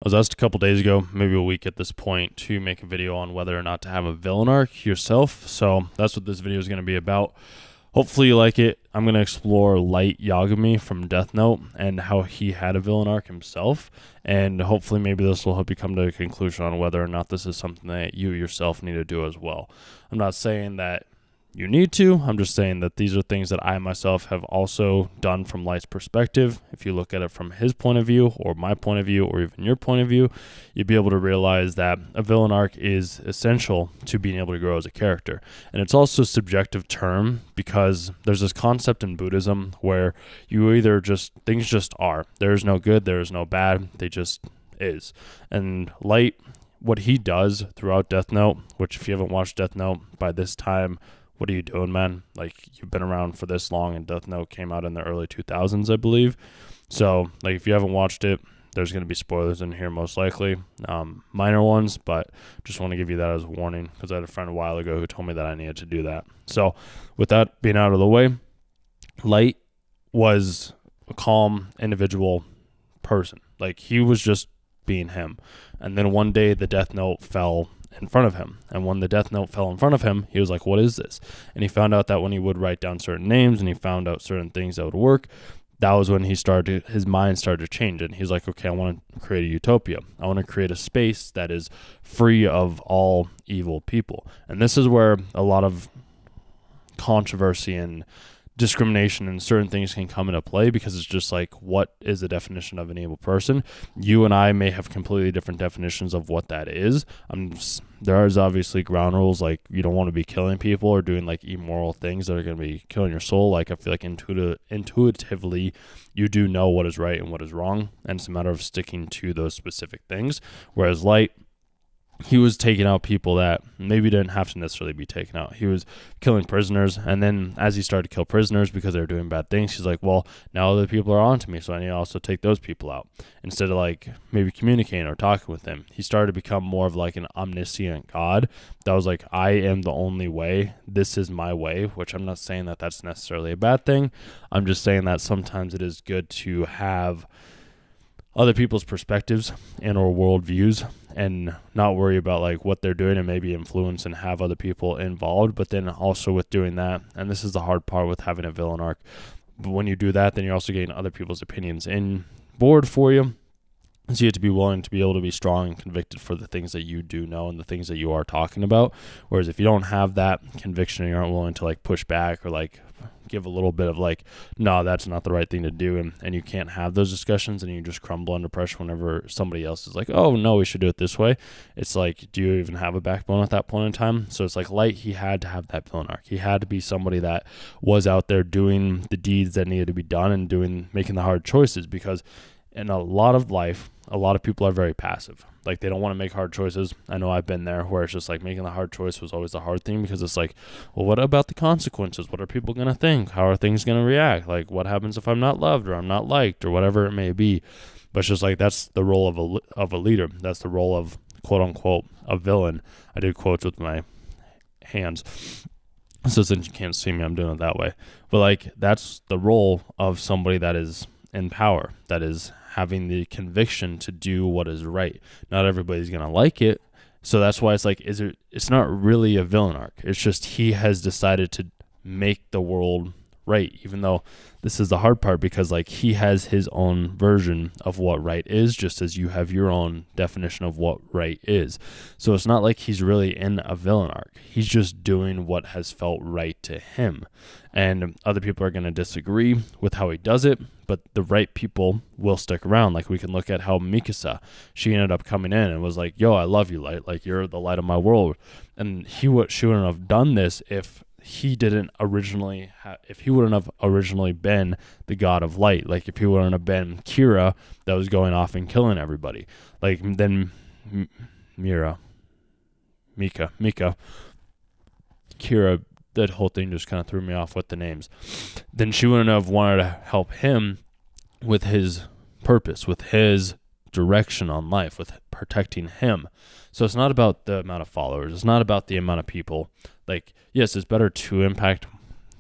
was asked a couple days ago, maybe a week at this point, to make a video on whether or not to have a villain arc yourself. So that's what this video is going to be about. Hopefully you like it. I'm going to explore Light Yagami from Death Note and how he had a villain arc himself. And hopefully maybe this will help you come to a conclusion on whether or not this is something that you yourself need to do as well. I'm not saying that you need to. I'm just saying that these are things that I myself have also done from Light's perspective. If you look at it from his point of view or my point of view or even your point of view, you'd be able to realize that a villain arc is essential to being able to grow as a character. And it's also a subjective term because there's this concept in Buddhism where you either things just are. There is no good, there is no bad, they just is. And Light, what he does throughout Death Note, which if you haven't watched Death Note by this time, what are you doing, man? Like, you've been around for this long, and Death Note came out in the early 2000s, I believe. So, like, if you haven't watched it, there's going to be spoilers in here most likely. Minor ones, but just want to give you that as a warning because I had a friend a while ago who told me that I needed to do that. So, with that being out of the way, Light was a calm, individual person. Like, he was just being him. And then one day, the Death Note fell in front of him, and when the Death Note fell in front of him, he was like, what is this? And he found out that when he would write down certain names and he found out certain things that would work, that was when his mind started to change, and he's like, okay, I want to create a utopia. I want to create a space that is free of all evil people. And this is where a lot of controversy and discrimination and certain things can come into play, because it's just like, what is the definition of an evil person? You and I may have completely different definitions of what that is. There is obviously ground rules, like you don't want to be killing people or doing like immoral things that are going to be killing your soul. Like, I feel like intuitively you do know what is right and what is wrong, and it's a matter of sticking to those specific things. Whereas Light, he was taking out people that maybe didn't have to necessarily be taken out. He was killing prisoners, and then as he started to kill prisoners because they were doing bad things, he's like, well, now other people are onto me, so I need to also take those people out. Instead of like maybe communicating or talking with them, he started to become more of like an omniscient God that was like, I am the only way. This is my way, which I'm not saying that that's necessarily a bad thing. I'm just saying that sometimes it is good to have other people's perspectives and or worldviews and not worry about like what they're doing and maybe influence and have other people involved. But then also with doing that, and this is the hard part with having a villain arc, but when you do that, then you're also getting other people's opinions in board for you. So you have to be willing to be able to be strong and convicted for the things that you do know and the things that you are talking about. Whereas if you don't have that conviction and you aren't willing to like push back or like give a little bit of like, no, that's not the right thing to do, and you can't have those discussions, and you just crumble under pressure whenever somebody else is like, oh no, we should do it this way. It's like, do you even have a backbone at that point in time? So it's like Light, he had to have that villain arc. He had to be somebody that was out there doing the deeds that needed to be done and making the hard choices, because in a lot of life, a lot of people are very passive. Like, they don't want to make hard choices. I know I've been there where it's just like making the hard choice was always the hard thing, because it's like, well, what about the consequences? What are people going to think? How are things going to react? Like, what happens if I'm not loved or I'm not liked or whatever it may be? But it's just like, that's the role of a leader. That's the role of, quote unquote, a villain. I did quotes with my hands, so since you can't see me, I'm doing it that way. But like, that's the role of somebody that is in power, that is having the conviction to do what is right. Not everybody's going to like it. So that's why it's like, it's not really a villain arc. It's just he has decided to make the world right, even though this is the hard part, because like, he has his own version of what right is, just as you have your own definition of what right is. So it's not like he's really in a villain arc. He's just doing what has felt right to him. And other people are going to disagree with how he does it, but the right people will stick around. Like, we can look at how Mikasa, she ended up coming in and was like, yo, I love you, Light. Like, you're the light of my world. And she wouldn't have done this if he wouldn't have originally been the god of light. Like, if he wouldn't have been Kira that was going off and killing everybody. Like, then Mika, Kira, that whole thing just kind of threw me off with the names. Then she wouldn't have wanted to help him with his purpose, with his direction on life, with protecting him. So it's not about the amount of followers. It's not about the amount of people. Like, yes, it's better to impact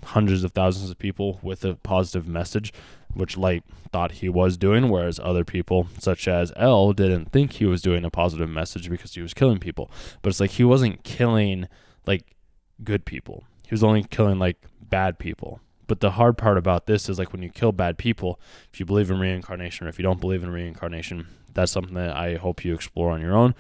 hundreds of thousands of people with a positive message which Light thought he was doing, whereas other people, such as L, didn't think he was doing a positive message because he was killing people. But it's like he wasn't killing like good people. He was only killing like bad people. But the hard part about this is like when you kill bad people, if you believe in reincarnation or if you don't believe in reincarnation, that's something that I hope you explore on your own.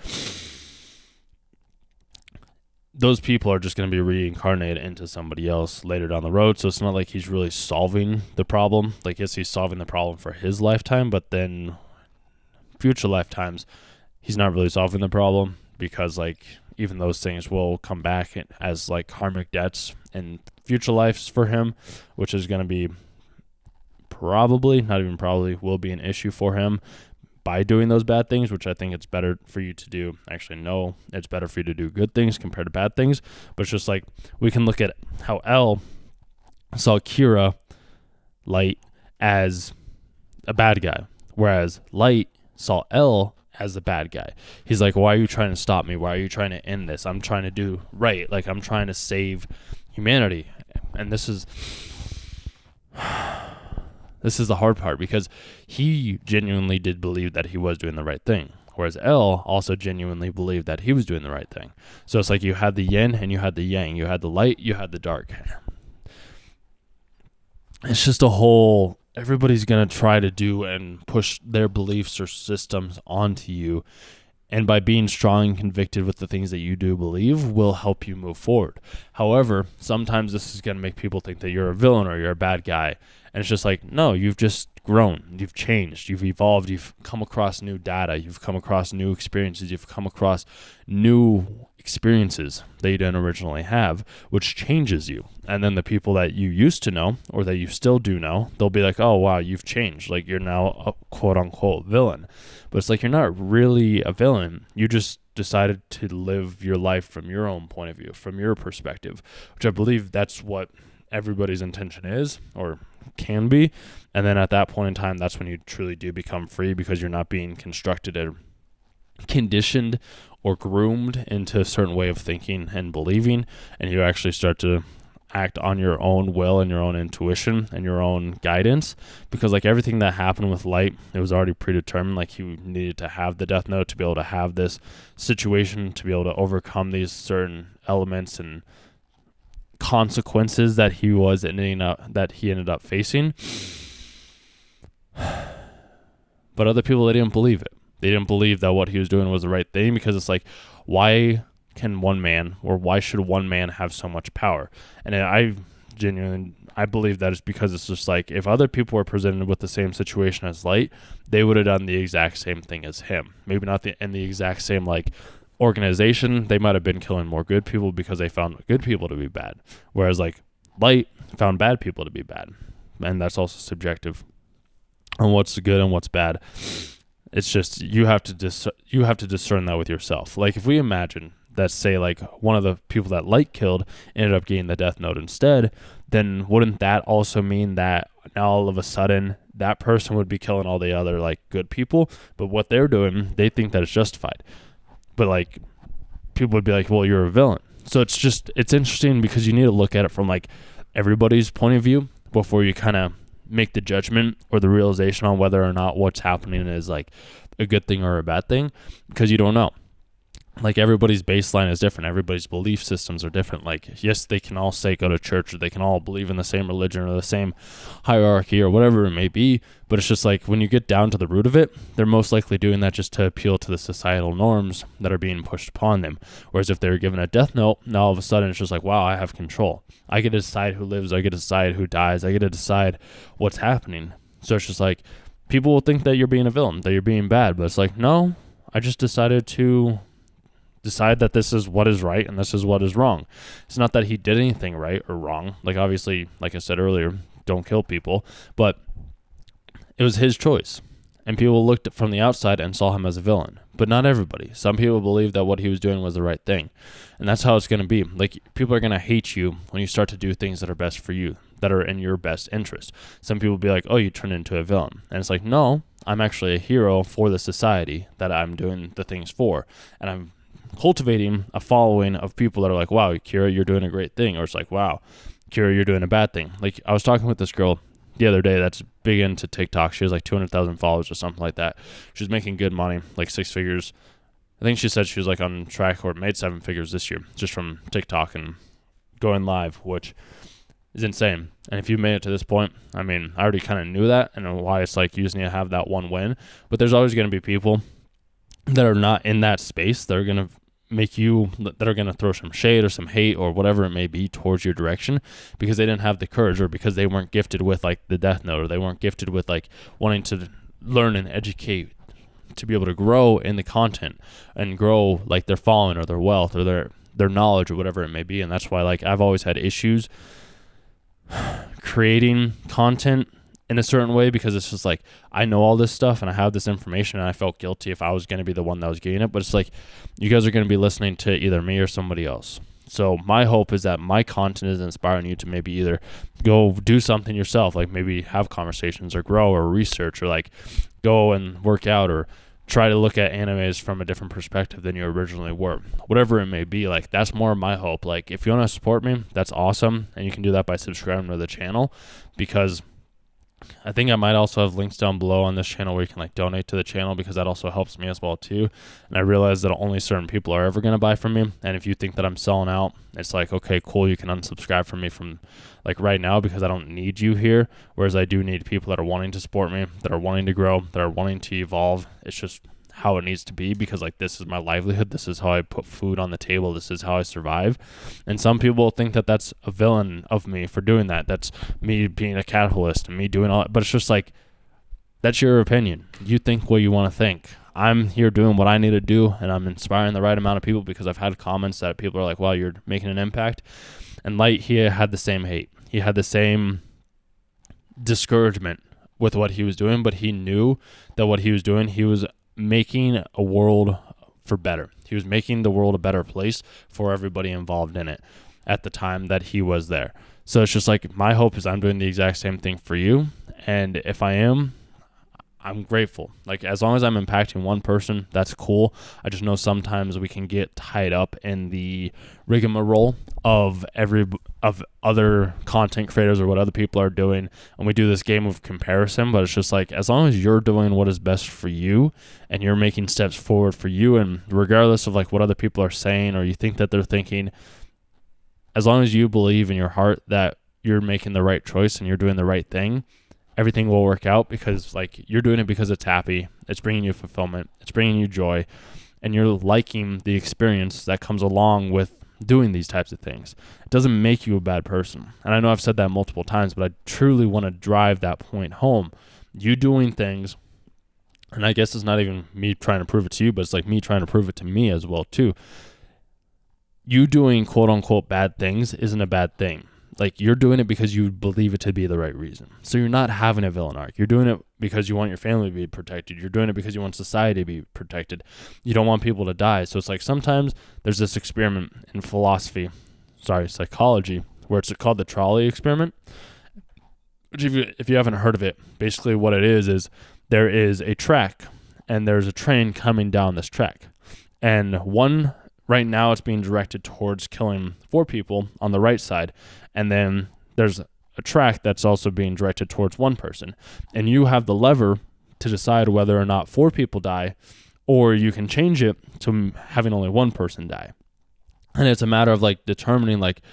Those people are just going to be reincarnated into somebody else later down the road. So it's not like he's really solving the problem. Like, yes, he's solving the problem for his lifetime, but then future lifetimes, he's not really solving the problem because like even those things will come back as like karmic debts in future lives for him, which is going to be probably, not even probably, will be an issue for him by doing those bad things, which I think it's better for you to do. Actually, no, it's better for you to do good things compared to bad things. But it's just like we can look at how L saw Kira, Light, as a bad guy, whereas Light saw L as the bad guy. He's like, why are you trying to stop me? Why are you trying to end this? I'm trying to do right. Like, I'm trying to save humanity. And this is the hard part because he genuinely did believe that he was doing the right thing, whereas L also genuinely believed that he was doing the right thing. So it's like you had the yin and you had the yang. You had the light, you had the dark. It's just a whole... Everybody's going to try to do and push their beliefs or systems onto you. And by being strong and convicted with the things that you do believe will help you move forward. However, sometimes this is going to make people think that you're a villain or you're a bad guy. And it's just like, no, you've just grown. You've changed. You've evolved. You've come across new data. You've come across new experiences. You've come across new experiences that you didn't originally have, which changes you. And then the people that you used to know or that you still do know, they'll be like, oh, wow, you've changed. Like, you're now a quote-unquote villain. But it's like you're not really a villain. You just decided to live your life from your own point of view, from your perspective, which I believe that's what everybody's intention is or can be. And then at that point in time, that's when you truly do become free because you're not being constructed or conditioned or groomed into a certain way of thinking and believing, and you actually start to act on your own will and your own intuition and your own guidance, because like everything that happened with Light, it was already predetermined. Like he needed to have the death note to be able to have this situation, to be able to overcome these certain elements and consequences that he ended up facing. But other people, they didn't believe it. They didn't believe that what he was doing was the right thing, because it's like, why can one man, or why should one man have so much power? And I believe that is because it's just like, if other people were presented with the same situation as Light, they would have done the exact same thing as him. Maybe not in the exact same like organization. They might have been killing more good people because they found good people to be bad, whereas like Light found bad people to be bad. And that's also subjective on what's good and what's bad. It's just you have to discern that with yourself. Like if we imagine that, say, like one of the people that Light killed ended up getting the death note instead, then wouldn't that also mean that now all of a sudden that person would be killing all the other like good people? But what they're doing, they think that it's justified. But like people would be like, well, you're a villain. So it's interesting because you need to look at it from like everybody's point of view before you kind of make the judgment or the realization on whether or not what's happening is like a good thing or a bad thing, because you don't know. Like everybody's baseline is different. Everybody's belief systems are different. Like, yes, they can all say go to church, or they can all believe in the same religion or the same hierarchy or whatever it may be. But it's just like when you get down to the root of it, they're most likely doing that just to appeal to the societal norms that are being pushed upon them. Whereas if they're given a death note, now all of a sudden it's just like, wow, I have control. I get to decide who lives. I get to decide who dies. I get to decide what's happening. So it's just like people will think that you're being a villain, that you're being bad. But it's like, no, I just decided to decide that this is what is right and this is what is wrong. It's not that he did anything right or wrong. Like obviously, like I said earlier, don't kill people, but it was his choice. And people looked from the outside and saw him as a villain, but not everybody. Some people believed that what he was doing was the right thing. And that's how it's going to be. Like people are going to hate you when you start to do things that are best for you, that are in your best interest. Some people will be like, oh, you turned into a villain. And it's like, no, I'm actually a hero for the society that I'm doing the things for. And I'm cultivating a following of people that are like, wow, Kira, you're doing a great thing. Or it's like, wow, Kira, you're doing a bad thing. Like I was talking with this girl the other day that's big into TikTok. She has like 200,000 followers or something like that. She's making good money, like 6 figures. I think she said she was like on track or made 7 figures this year just from TikTok and going live, which is insane. And if you made it to this point, I mean, I already kind of knew that and why it's like you just need to have that one win. But there's always going to be people that are not in that space that are going to make you, that are going to throw some shade or some hate or whatever it may be towards your direction because they didn't have the courage or because they weren't gifted with like the Death Note or they weren't gifted with like wanting to learn and educate to be able to grow in the content and grow like their following or their wealth or their knowledge or whatever it may be. And that's why like I've always had issues creating content in a certain way because it's just like I know all this stuff and I have this information and I felt guilty if I was going to be the one that was getting it. But it's like you guys are going to be listening to either me or somebody else. So my hope is that my content is inspiring you to maybe either go do something yourself, like maybe have conversations or grow or research or like go and work out or try to look at animes from a different perspective than you originally were. Whatever it may be, like that's more of my hope. Like if you want to support me, that's awesome. And you can do that by subscribing to the channel because I think I might also have links down below on this channel where you can like donate to the channel because that also helps me as well too. And I realize that only certain people are ever going to buy from me. And if you think that I'm selling out, it's like, okay, cool. You can unsubscribe from me from like right now because I don't need you here. Whereas I do need people that are wanting to support me, that are wanting to grow, that are wanting to evolve. It's just how it needs to be because like this is my livelihood. This is how I put food on the table. This is how I survive. And some people think that that's a villain of me for doing that. That's me being a capitalist and me doing all that. But it's just like, that's your opinion. You think what you want to think. I'm here doing what I need to do and I'm inspiring the right amount of people because I've had comments that people are like, wow, you're making an impact. And Light, he had the same hate. He had the same discouragement with what he was doing, but he knew that what he was doing, he was making a world for better. He was making the world a better place for everybody involved in it at the time that he was there. So it's just like my hope is I'm doing the exact same thing for you. And if I am, I'm grateful. Like as long as I'm impacting one person, that's cool. I just know sometimes we can get tied up in the rigmarole of other content creators or what other people are doing, and we do this game of comparison. But it's just like as long as you're doing what is best for you and you're making steps forward for you, and regardless of like what other people are saying or you think that they're thinking, as long as you believe in your heart that you're making the right choice and you're doing the right thing, everything will work out because like you're doing it because it's happy, it's bringing you fulfillment, it's bringing you joy, and you're liking the experience that comes along with doing these types of things. It doesn't make you a bad person. And I know I've said that multiple times, but I truly want to drive that point home. You doing things, and I guess it's not even me trying to prove it to you, but it's like me trying to prove it to me as well too. You doing quote unquote bad things isn't a bad thing. Like you're doing it because you believe it to be the right reason. So you're not having a villain arc. You're doing it because you want your family to be protected. You're doing it because you want society to be protected. You don't want people to die. So it's like sometimes there's this experiment in psychology, where it's called the trolley experiment. Which if you haven't heard of it, basically what it is there is a track and there's a train coming down this track. And right now it's being directed towards killing 4 people on the right side. And then there's a track that's also being directed towards 1 person. And you have the lever to decide whether or not 4 people die, or you can change it to having only 1 person die. And it's a matter of like determining like,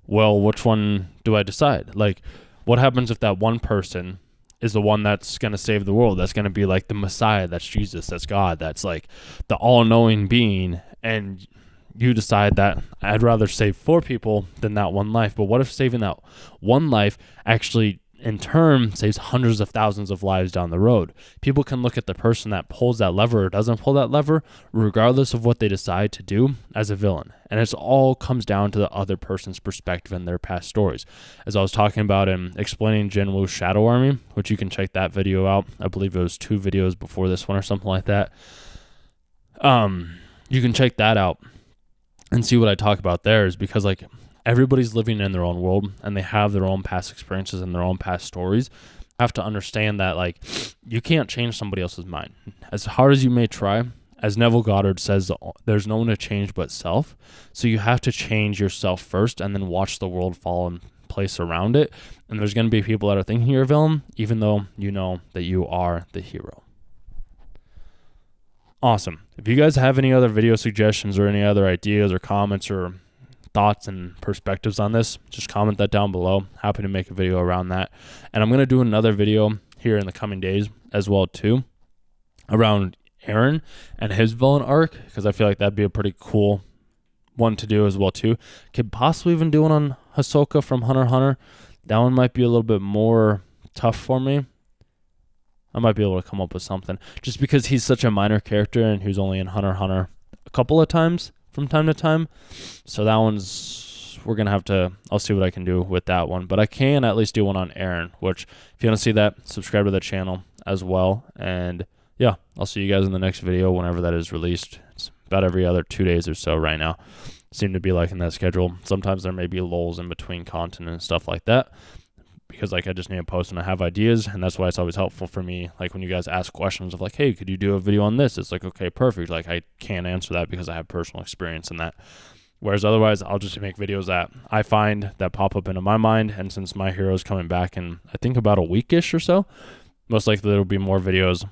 well, which one do I decide? Like what happens if that 1 person is the one that's going to save the world? That's going to be like the Messiah, that's Jesus, that's God, that's like the all-knowing being. And you decide that I'd rather save 4 people than that 1 life. But what if saving that 1 life actually in turn saves hundreds of thousands of lives down the road? People can look at the person that pulls that lever or doesn't pull that lever, regardless of what they decide to do, as a villain. And it's all comes down to the other person's perspective and their past stories. As I was talking about in explaining Jinwoo's Shadow Army, which you can check that video out. I believe it was 2 videos before this one or something like that. You can check that out and see what I talk about there, is because like everybody's living in their own world and they have their own past experiences and their own past stories. You have to understand that like you can't change somebody else's mind. As hard as you may try, as Neville Goddard says, there's no one to change but self. So you have to change yourself first and then watch the world place around it. And there's going to be people that are thinking you're a villain, even though you know that you are the hero. Awesome. If you guys have any other video suggestions or any other ideas or comments or thoughts and perspectives on this, just comment that down below. Happy to make a video around that. And I'm going to do another video here in the coming days as well too, around Eren and his villain arc, because I feel like that'd be a pretty cool one to do as well too. Could possibly even do one on Hisoka from Hunter x Hunter. That one might be a little bit more tough for me. I might be able to come up with something, just because he's such a minor character and he's only in Hunter x Hunter a couple of times from time to time. So that one's, we're going to have to, I'll see what I can do with that one. But I can at least do one on Eren, which if you want to see that, subscribe to the channel as well. And yeah, I'll see you guys in the next video whenever that is released. It's about every other 2 days or so right now. Seem to be liking that schedule. Sometimes there may be lulls in between content and stuff like that, because like I just need to post and I have ideas, and that's why it's always helpful for me, like when you guys ask questions of like, hey, could you do a video on this? It's like, okay, perfect. Like I can't answer that because I have personal experience in that. Whereas otherwise, I'll just make videos that I find that pop up into my mind. And since my hero is coming back in, I think about a weekish or so, most likely there will be more videos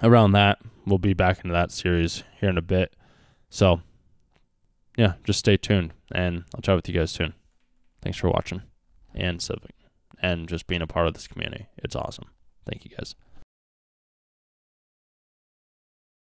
around that. We'll be back into that series here in a bit. So yeah, just stay tuned and I'll chat with you guys soon. Thanks for watching and just being a part of this community. It's awesome. Thank you guys.